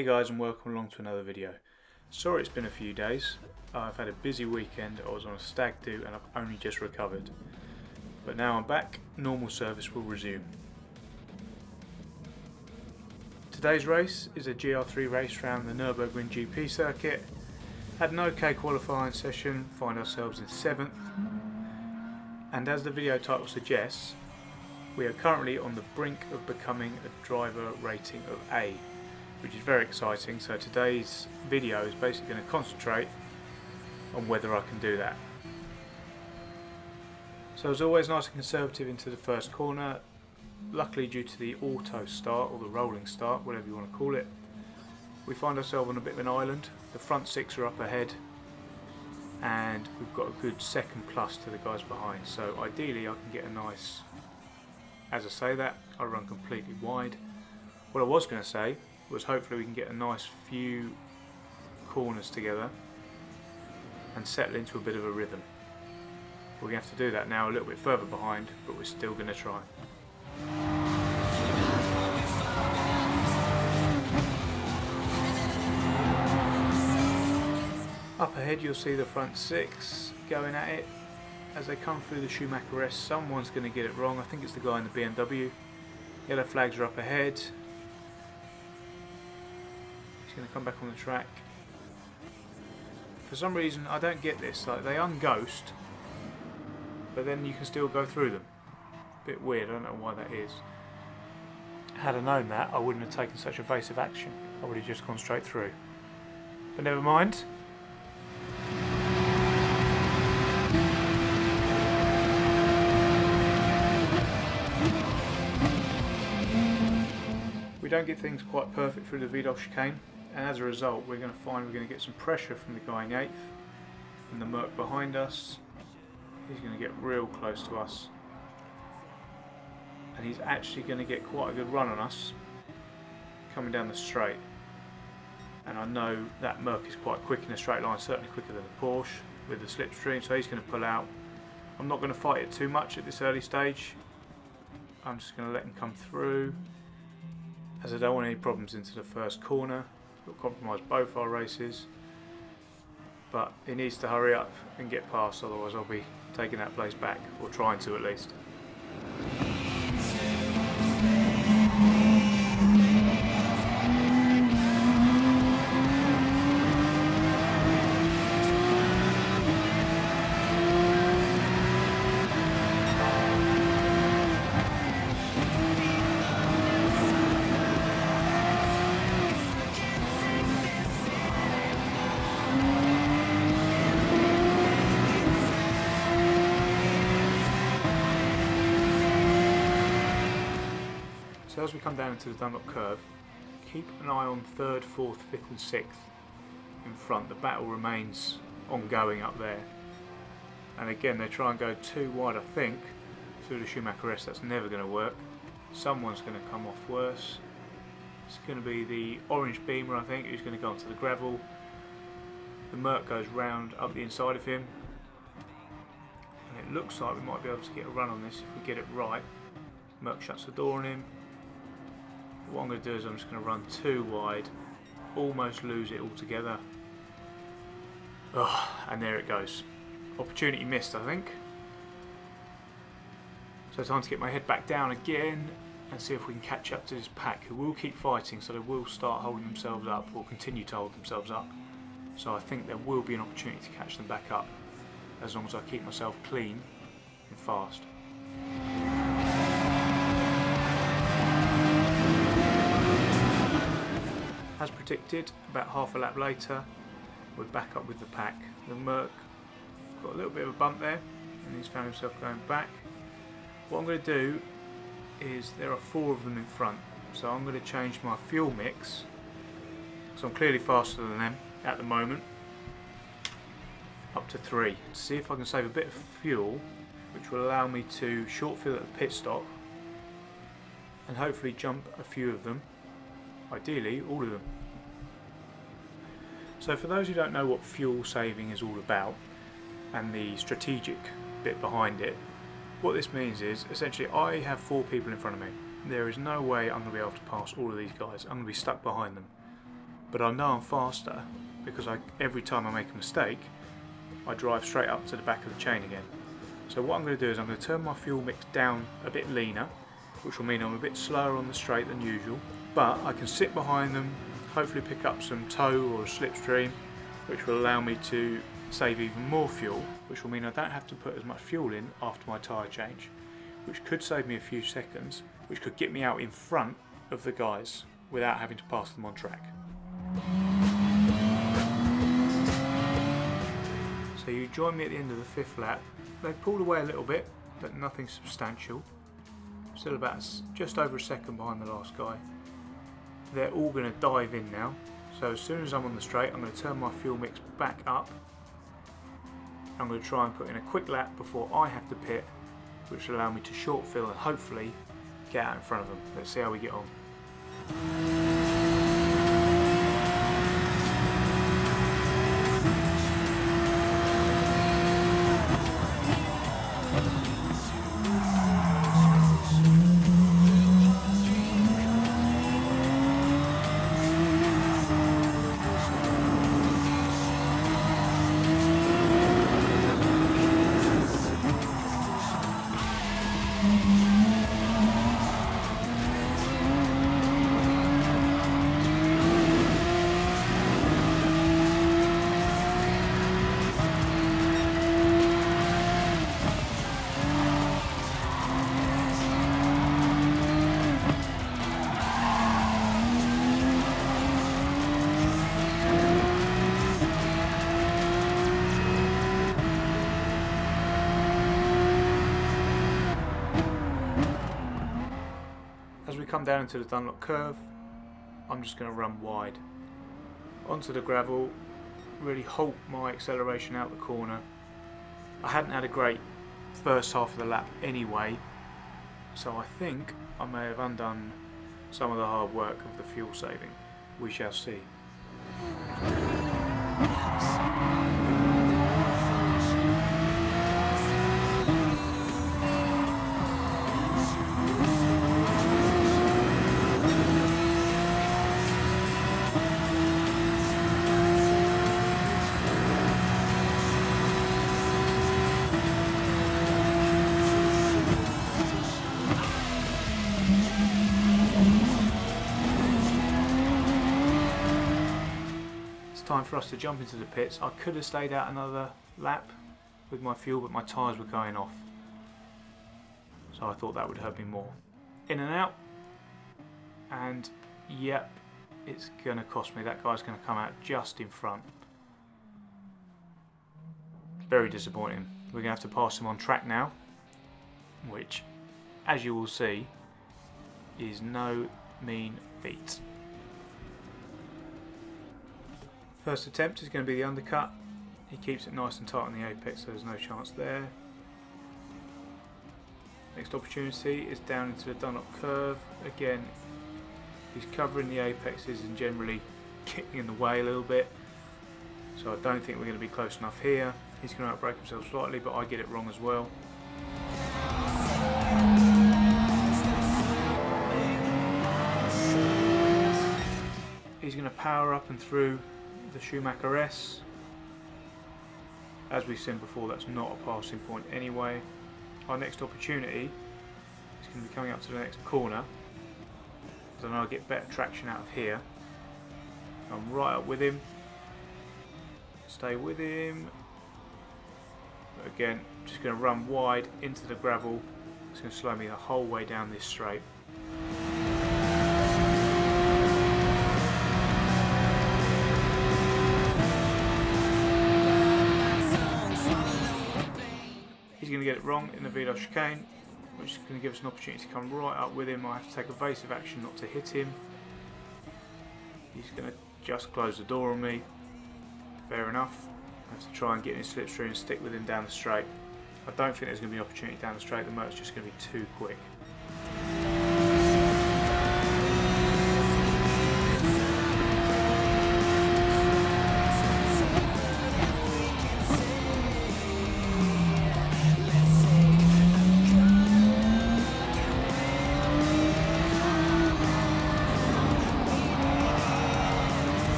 Hey guys, and welcome along to another video. Sorry it's been a few days. I've had a busy weekend. I was on a stag do and I've only just recovered. But now I'm back, normal service will resume. Today's race is a GR3 race around the Nürburgring GP circuit. Had an okay qualifying session, find ourselves in 7th. And as the video title suggests, we are currently on the brink of becoming a driver rating of A, which is very exciting. So today's video is basically going to concentrate on whether I can do that. So as always, nice and conservative into the first corner. Luckily, due to the auto start or the rolling start, whatever you want to call it, we find ourselves on a bit of an island. The front 6 are up ahead and we've got a good second plus to the guys behind. So ideally I can get a nice, as I say that, I run completely wide. What I was going to say was hopefully we can get a nice few corners together and settle into a bit of a rhythm. We're going to have to do that now a little bit further behind, but we're still going to try. Up ahead you'll see the front 6 going at it. As they come through the Schumacher S, someone's going to get it wrong. I think it's the guy in the BMW. Yellow flags are up ahead. He's going to come back on the track. For some reason I don't get this, like they unghost but then you can still go through them. Bit weird, I don't know why that is. Had I known that, I wouldn't have taken such evasive action. I would have just gone straight through. But never mind. We don't get things quite perfect through the Vidal chicane, and as a result we're going to find we're going to get some pressure from the guy in 8th and the Merc behind us. He's going to get real close to us and he's actually going to get quite a good run on us coming down the straight, and I know that Merc is quite quick in a straight line, certainly quicker than the Porsche with the slipstream, so he's going to pull out. I'm not going to fight it too much at this early stage. I'm just going to let him come through, as I don't want any problems into the first corner. We'll compromise both our races, but he needs to hurry up and get past, otherwise I'll be taking that place back, or trying to at least. So as we come down into the Dunlop curve, keep an eye on 3rd, 4th, 5th and 6th in front. The battle remains ongoing up there. And again, they try and go too wide, I think, through the Schumacher S. That's never going to work. Someone's going to come off worse. It's going to be the orange Beamer, I think, who's going to go onto the gravel. The Merc goes round up the inside of him. And it looks like we might be able to get a run on this if we get it right. Merc shuts the door on him. What I'm going to do is I'm just going to run too wide, almost lose it altogether. And there it goes. Opportunity missed, I think. So time to get my head back down again and see if we can catch up to this pack, who will keep fighting, so they will start holding themselves up, or continue to hold themselves up. So I think there will be an opportunity to catch them back up, as long as I keep myself clean and fast. As predicted, about half a lap later, we're back up with the pack. The Merc got a little bit of a bump there, and he's found himself going back. What I'm going to do is, there are 4 of them in front, so I'm going to change my fuel mix, so I'm clearly faster than them at the moment, up to 3, to see if I can save a bit of fuel, which will allow me to short fill at the pit stop, and hopefully jump a few of them. Ideally, all of them. So for those who don't know what fuel saving is all about, and the strategic bit behind it, what this means is, essentially I have 4 people in front of me. There is no way I'm going to be able to pass all of these guys. I'm going to be stuck behind them. but I know I'm faster because every time I make a mistake I drive straight up to the back of the chain again. So what I'm going to do is I'm going to turn my fuel mix down a bit leaner, which will mean I'm a bit slower on the straight than usual, but I can sit behind them, hopefully pick up some tow or a slipstream, which will allow me to save even more fuel, which will mean I don't have to put as much fuel in after my tyre change, which could save me a few seconds, which could get me out in front of the guys without having to pass them on track. So you join me at the end of the fifth lap. They pulled away a little bit, but nothing substantial. Still about just over a second behind the last guy. They're all going to dive in now. So as soon as I'm on the straight, I'm going to turn my fuel mix back up. I'm going to try and put in a quick lap before I have to pit, which will allow me to short fill and hopefully get out in front of them. Let's see how we get on. Come down into the Dunlop curve, I'm just going to run wide onto the gravel, really halt my acceleration out the corner. I hadn't had a great first half of the lap anyway, so I think I may have undone some of the hard work of the fuel saving. We shall see. Time for us to jump into the pits. I could have stayed out another lap with my fuel, but my tyres were going off, so I thought that would hurt me more. In and out, and yep, it's going to cost me. That guy's going to come out just in front. Very disappointing. We're going to have to pass him on track now, which, as you will see, is no mean feat. First attempt is going to be the undercut. He keeps it nice and tight on the apex, so there's no chance there. Next opportunity is down into the Dunlop curve. Again, he's covering the apexes and generally getting in the way a little bit, so I don't think we're going to be close enough here. He's going to outbrake himself slightly, but I get it wrong as well. He's going to power up and through the Schumacher S. As we've seen before, that's not a passing point anyway. Our next opportunity is going to be coming up to the next corner, so I know I'll get better traction out of here. I'm right up with him, stay with him, but again, just going to run wide into the gravel. It's going to slow me the whole way down this straight. He's going to get it wrong in the Velo chicane, which is going to give us an opportunity to come right up with him. I have to take evasive action not to hit him. He's going to just close the door on me. Fair enough. I have to try and get in his slipstream and stick with him down the straight. I don't think there's going to be an opportunity down the straight. The motor's just going to be too quick.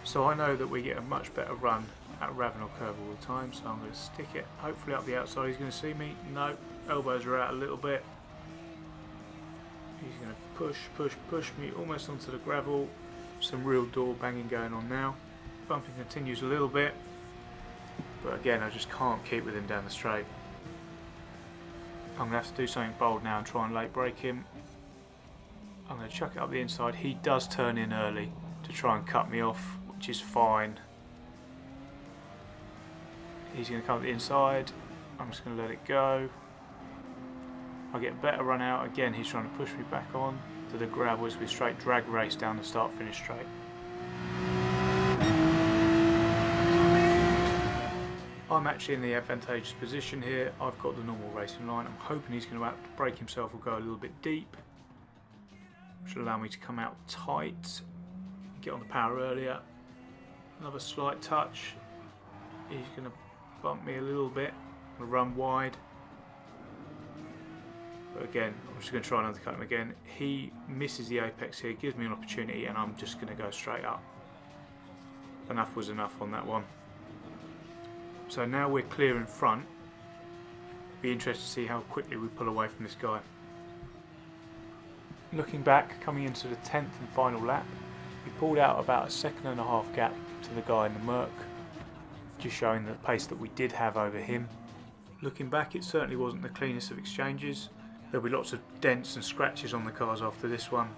So I know that we get a much better run at Ravenel Curve all the time, so I'm going to stick it hopefully up the outside. He's going to see me. No, elbows are out a little bit. He's going to push me almost onto the gravel. Some real door banging going on now. Bumping continues a little bit, but again I just can't keep with him down the straight. I'm going to have to do something bold now and try and late break him. I'm going to chuck it up the inside. He does turn in early to try and cut me off, which is fine. He's going to come up the inside. I'm just going to let it go. I get a better run out. Again, he's trying to push me back on to the gravel as we straight drag race down the start finish straight. I'm actually in the advantageous position here. I've got the normal racing line. I'm hoping he's going to break himself or go a little bit deep, which will allow me to come out tight, get on the power earlier. Another slight touch. He's going to bump me a little bit. I'm going to run wide. But again, I'm just going to try and undercut him again. He misses the apex here, gives me an opportunity, and I'm just going to go straight up. Enough was enough on that one. So now we're clear in front. Be interested to see how quickly we pull away from this guy. Looking back, coming into the 10th and final lap, we pulled out about a 1.5 second gap to the guy in the Merc, just showing the pace that we did have over him. Looking back, it certainly wasn't the cleanest of exchanges. There'll be lots of dents and scratches on the cars after this one,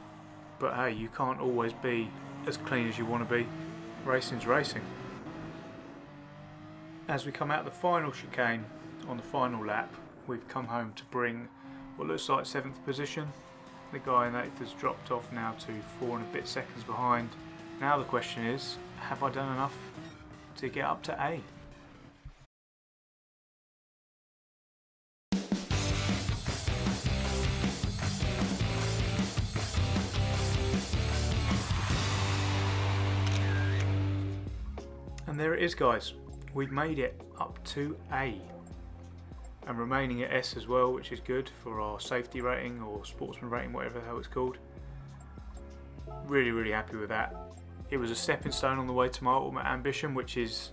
but hey, you can't always be as clean as you want to be. Racing's racing. As we come out the final chicane on the final lap, we've come home to bring what looks like 7th position. The guy in 8th has dropped off now to 4 and a bit seconds behind. Now the question is, have I done enough to get up to A? And there it is, guys. We've made it up to A. And remaining at S as well, which is good for our safety rating or sportsman rating, whatever the hell it's called. Really happy with that. It was a stepping stone on the way to my ultimate ambition, which is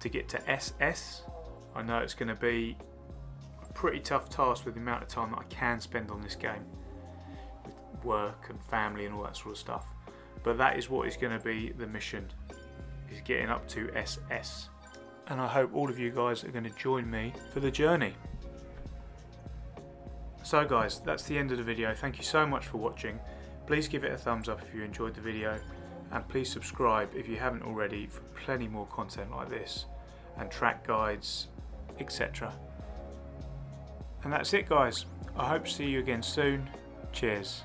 to get to SS. I know it's going to be a pretty tough task with the amount of time that I can spend on this game, with work and family and all that sort of stuff. But that is what is going to be the mission, is getting up to SS. And I hope all of you guys are going to join me for the journey. So guys, that's the end of the video. Thank you so much for watching. Please give it a thumbs up if you enjoyed the video, and please subscribe if you haven't already for plenty more content like this and track guides, etc. And that's it, guys. I hope to see you again soon. Cheers.